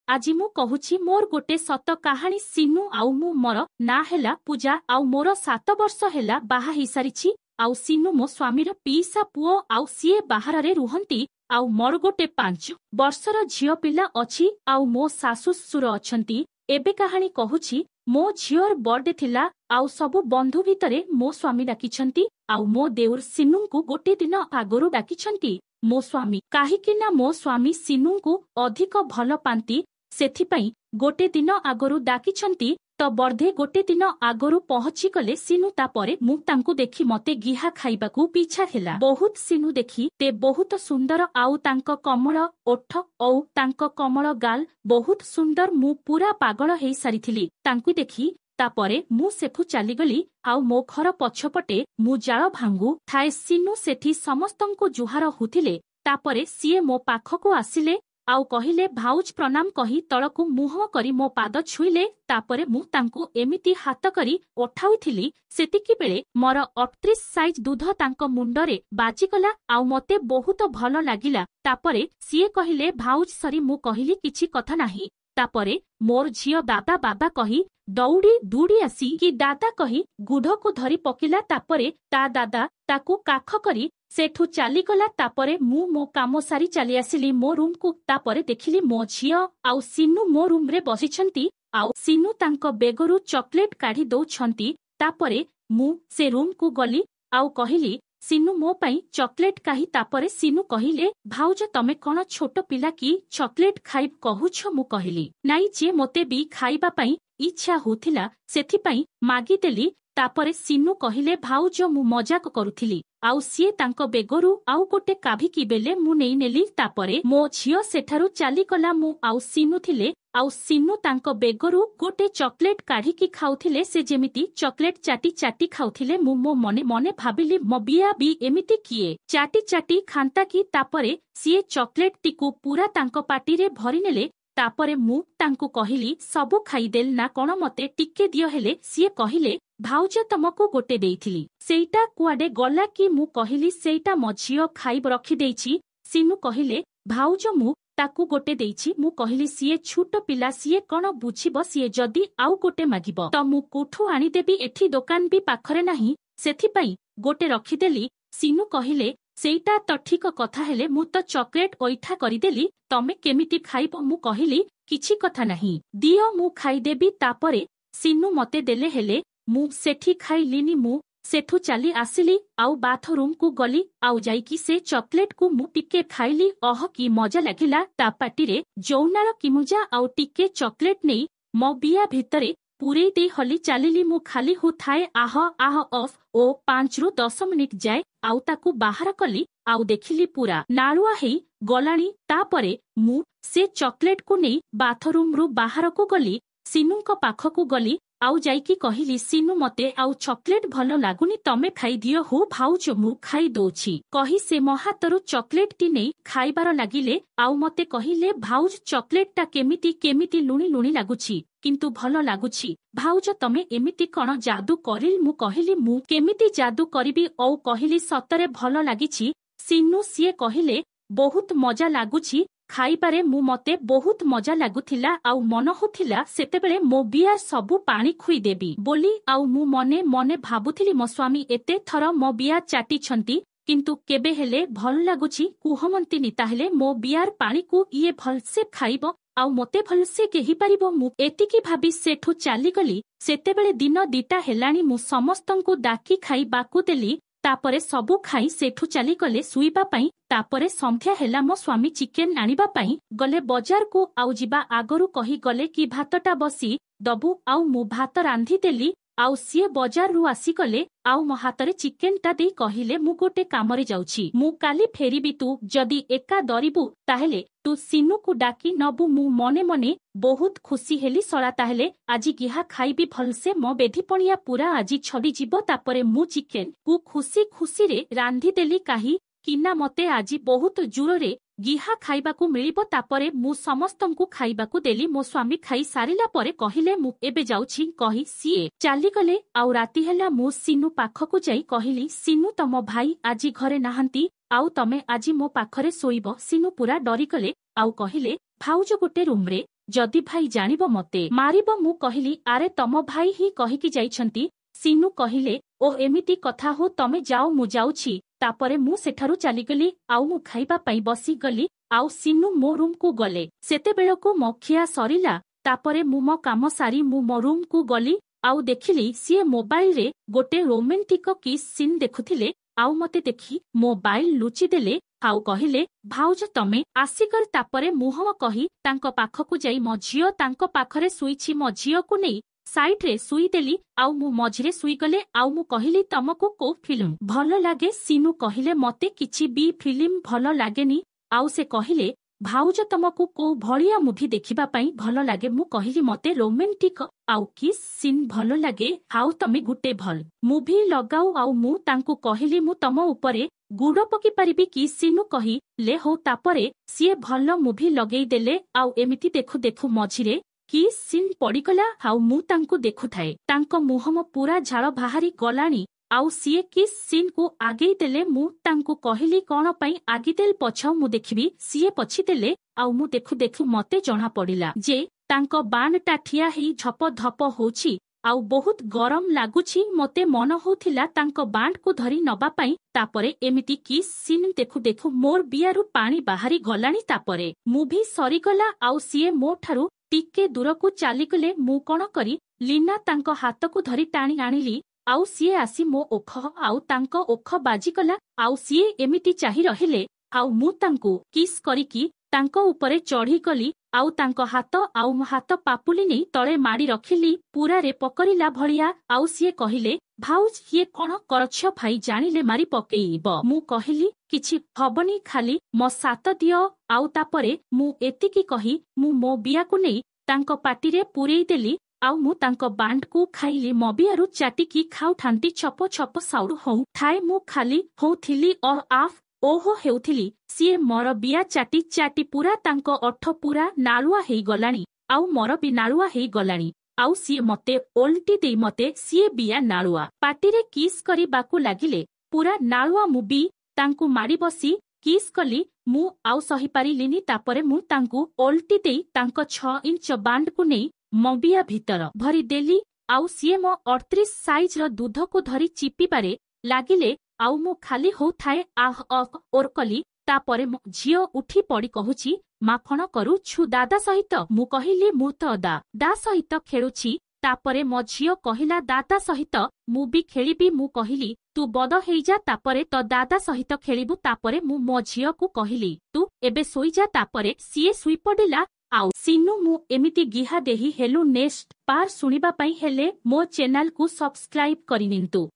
আজি मु कहूची मोर गोटे सत कहानी सिनु आउ मु मोर ना हेला पूजा आउ मोर 7 वर्ष हेला बाहा हेई सारिछि आउ सिनु मो स्वामीर पीसा पुओ आउ सीए बाहर रे रुहंती आउ मोर गोटे 5 वर्षर झियो पिला अछि आउ मो सासु ससुर अछंती। एबे कहानी कहूची मो झियोर बर्थडे थिला आउ सबु बंधु भितरे मो स्वामी डाकिछंती आउ मो देउर सिनु को गोटे दिन आगरु डाकिछंती। मो स्वामी काहिकिना मो स्वामी सिनु को अधिक भल पांती सेथिपई गोटे दिन आगरु डाकिछंती तो बर्धे गोटे दिन आगरु पहुंची गले सिनु तापरे मु तांकु देखि मते गिहा खाइबाकू पीछा हेला। बहुत सिनु देखि ते बहुत सुंदर आउ तांको कमल ओठ औ तांको कमल गाल बहुत सुंदर मु पूरा पागल हेई सारिथिली तांकु देखि। तापरे मु सेठु चालीगली आउ मो घर पछपटे मु जाळ भांगु थाए सिनु सेठी समस्तंकु जुहार हुथिले। तापरे सीए मो पाखकु आसिले आउ कहिले भाउज प्रणाम कही तळकु मुह करी मो पाद छुईले। तापरे मु तांकु एमिति हाथ करी उठाउथिली सेतिकी बेले मोर 38 साइज दूध तांको मुंडरे बाजिगला आउ मते बहुत भल लागिला। तापरे सीए कहिले भाउज सरी मु कहिली किछि कथा नाही। तापरे मोर झियो दादा बाबा कही दौड़ी दूड़ी आसी कि दादा कही गुढ़ को धरी पकिला। तापरे ता दादा ताकू काख करी सेठू चालीगला। तापरे मु मो काम सारी चाली आसिली मो रूम को। तापरे देखिली मो झियो आउ सिनु मो रूम रे बसिछंती आउ सिनु तांको बेगरू चॉकलेट काढी दउछंती। तापरे मु से रूम को गली आउ कहिली सिनु मो पई चॉकलेट काहि। तापरे सिनु कहिले भाउज तमे कोन छोट पिला की चॉकलेट खाइब कहूछ। मु कहिली नाई जे मोते भी खाइबा पई इच्छा होथिला सेथि पई मागी देली। तापरे सिनु कहिले भाउज मु मजाक करुथिली आउ सीए तांको बेगरू आउ गोटे काभी की बेले मु नेई नेली। तापरे मो झियो सेठारु चाली गला। मु आउ सिनु थिले आउ सिनु तांको बेगरू गोटे चॉकलेट काढी की खाउथिले से जेमिति चॉकलेट चाटी चाटी खाउथिले। मु मो मने मने भाबिली मो बिया भी एमिति किए चाटी चाटी खांता की। तापरे सीए चॉकलेट टिकु पूरा तांको पाटी रे भरी नेले। तापरे मु तांको कहिली सबु खाइदेल ना कोन मते टिके दियो हेले। सीए कहिले भाउज तमको गोटे देइथिली सेइटा कुआडे गला की। मु कहिली सेइटा मो झियो खाइब रखी देइछि। सिनु कहिले भाउज मु ताकू गोटे देइछि। मु कहिली सीए छुट पिला सीए कोन बुझिबो सीए जदी आउ गोटे मागिबो त मु कोठू आनी देबी एठी दुकान भी पाखरे नाही सेथि पई गोटे रखी देली। सिनु कहिले सेइटा तो ठीक कथा हेले मु तो चॉकलेट ओइठा करिदेली तमे केमिति खाइबो। मु कहिली किछि कथा नाही दियो मु खाइदेबी। तापरे सिनु मते देले हेले मु सेठी खाइलिनी। मु सेठू चाली आसिली आउ बाथरूम को गली आउ जाइकी से चॉकलेट को मु टिके खाइली। अह की मजा लागिला ता पाटी रे जौनार किमुजा आउ टिके चॉकलेट नेई मो बिया भितरे पूरे दे हली चालिली। मु खाली हु थाए आह आह ऑफ ओ 5 रु 10 मिनिट जाए आउ ताकू बाहर कली आउ देखिली पूरा नालुआ हेई गलाणी। तापरे मु से चॉकलेट को नेई बाथरूम रु बाहर को गली सिनु को पाख को गली आउ जाइकी कहिली सिनु मते आउ चॉकलेट भलो लागुनी तमे खाई दियो हो भाउज मु खाई दोछि कही से मो हातरु चॉकलेट टी नेई खाइबार लागिले। आउ मते कहिले भाउज चॉकलेट टा केमिति केमिति लुणी लुणी लागुछि किंतु भलो लागुछि भाउज तमे एमिति कोन जादू करिल। मु कहिली मु केमिति जादू करिबी औ कहिली सतरे भलो लागिछि। सिनु सीए कहिले बहुत मजा लागुछि खाइबारे मु मते बहुत मजा लागुथिला आउ मन होथिला सेतेबेले मो बिया सबु पानी खुई देबी बोली। आउ मु मने मने भाबुथिली मो स्वामी एते थर मो बिया चाटी छंती किंतु केबे हेले भल लागुछि कुहमंतिनी ताहेले मो बियार पानी को इए भलसे खाइबो आउ मते भलसे केहि परिबो। मु एतिकी भाबी सेठू चाली गली। सेतेबेले दिन 2टा हेलाणी मु समस्तंकु डाकी खाई बाकू देली। तापरे सबु खाई सेठू चाली गले सुईबा पई। तापरे संध्या हेला मो स्वामी चिकेन आनिबा पई गले बजार को आउ जिबा आगरु कही गले कि भातटा बसी दबु आउ मु भात रांधी देली आउ सीए बजार रु आसी गले आउ मो हातरे चिकेन टा दे कहिले मु गोटे कामरे जाउछि मु काली फेरिबी तू जदी एका दरिबु ताहेले तू सिनु को डाकी नबु। मु मने मने बहुत खुशी हेली सळा ताहेले आजी गिहा खाइबी भलसे मो बेधीपणिया पूरा आजी छडी जीवो। तापरे मु चिकेन को खुशी खुशी रे रांधी देली काही किना मते आजी बहुत जुरोरे गिहा खाइबाकू मिलिबो। तापरे मु समस्तंकु खाइबाकू देली। मो स्वामी खाई सारिला परे कहिले मु एबे जाउछि कही सीए चाली गले। आउ राती हेला मु सिनु पाखकू जाई कहिली सिनु तम भाई आजी घरे नाहंती आउ तमे आजी मो पाखरे सोइबो। सिनु पूरा डरी गले आउ कहिले भाउज गोटे रूम रे जदि भाई जानिब मते मारिब मु कहिली आरे तम भाई ही कहिकी जाइछंती। सिनु कहिले ओ एमिति कथा हो तमे जाओ मु जाउछि। तापरे मु सेठारु चलीगली आउ मु खाइबा पई बसी गली आउ सिनु मो रूम को गले। सेतेबेळकु मो खिया सरिला। तापरे मु मो काम सारी मु मो रूम को गली आउ देखिली सीए मोबाइल रे गोटे रोमांटिक किस सीन देखुथिले। आउ मते देखि मोबाइल लुचि देले आउ कहिले भाउज तमे आसिकर। तापरे मुहम कही तांको पाखकु जाई मो झियो तांको पाखरे सुईछि मो झियो को नै साइड रे सुई देली आउ मु मझिरे सुई गले। आउ मु कहिली तमको को फिल्म भल लागे। सिनु कहिले मते किछि बी फिल्म भल लागेनी। आउ से कहिले भाउज तमको को भलिया मुभी देखिबा पई भल लागे। मु कहिली मते रोमांटिक आउ किस सीन भल लागे। आउ तमे गुटे भल मुभी लगाउ। आउ मु तांको कहिली मु तम उपरे गुड़ पकी पारिबी कि। सिनु कही ले हो। तापरे सिए भल मुभी लगेई देले आउ एमिति देखु देखु मझिरे किस सीन पड़ीगला। आउ मु तांको देखुथाए तांको मुहम पूरा झाड़ बाहारी गलानी। आउ सीए किस सीन को आगेई देले। मु तांको कहिली कोन पई आगिदेल पछाउ मु देखिबी। सीए पछि देले आउ मु देखु देखु मते जणा पड़िला जे तांको बाणटा ठिया हेई झप धप होछि आउ बहुत गरम लागुछि। मते मन होथिला तांको बांड को धरी नबा पई। तापरे एमिति किस सीन देखु देखु मोर बियारु पानी बाहारी गलानी। तापरे मुभी सरी गला आउ सीए मो ठारू टिके दूरकु चालीगले। मु कोन करी लीना तांको हातकु धरी टाणी आनिली आउ सीए आसी मो ओख आउ तांको ओख बाजिगला। आउ सीए एमिति चाही रहिले आउ मु तांको किस करिकी तांको उपरे चढ़ी गली आउ तांको हात आउ मो हात पापुली नै तळे माडी रखिली पूरा रे पकरिला भलिया। आउ सीए कहिले भाउज ये कोन करछ भाई जानिले मारी पकेइब। मु कहिली किछि हबनी खाली मो सात दियो। आउ तापरे मु एतिकी कही मु मो बिया को नै तांको पाटी रे पुरेई देली आउ मु तांको बांड को खाइली। मो बियारु चाटिकी खाउ ठांटी छप छप साउडु होउ ठाए मु खाली होउथिली और आफ ओहो हेउथिली। सीए मोर बिया चाटी चाटी पूरा तांको ओठ पूरा नालुआ हेई गलानी आउ मोर भी नालुआ हेई गलानी। आउ सीए मते ओल्टी देई मते सीए बिया नालुआ पाटी रे किस करी बाकू लागिले पूरा नालुआ मु भी तांको मारी बसी किस कली। मु आउ सही पारिलिनी। तापरे मु तांको ओल्टी देई तांको 6 इंच बांड को नै मो बिया भीतर भरी देली। आउ सीए मो 38 साइज र दूध को धरी चिपी पारे लागिले आउ मु खाली होउथाए आह अफ ओर कली। तापरे मो झियो उठी पड़ी कहुची माखण करू छु दादा सहित। मु कहिली मु तो दादा सहित खेलुछि। तापरे मो झियो कहिला दादा सहित मु भी खेलिबी। मु कहिली तू बद हेई जा तापरे तो दादा सहित खेलिबु। तापरे मु मो झियो को कहिली तू एबे सोई जा। तापरे सीए सुई पडिला आउ सिनु मु एमिति गिहा देही हेलु नेक्स्ट पार सुनिबा पई हेले मो चैनल को सब्सक्राइब करिनिंतु।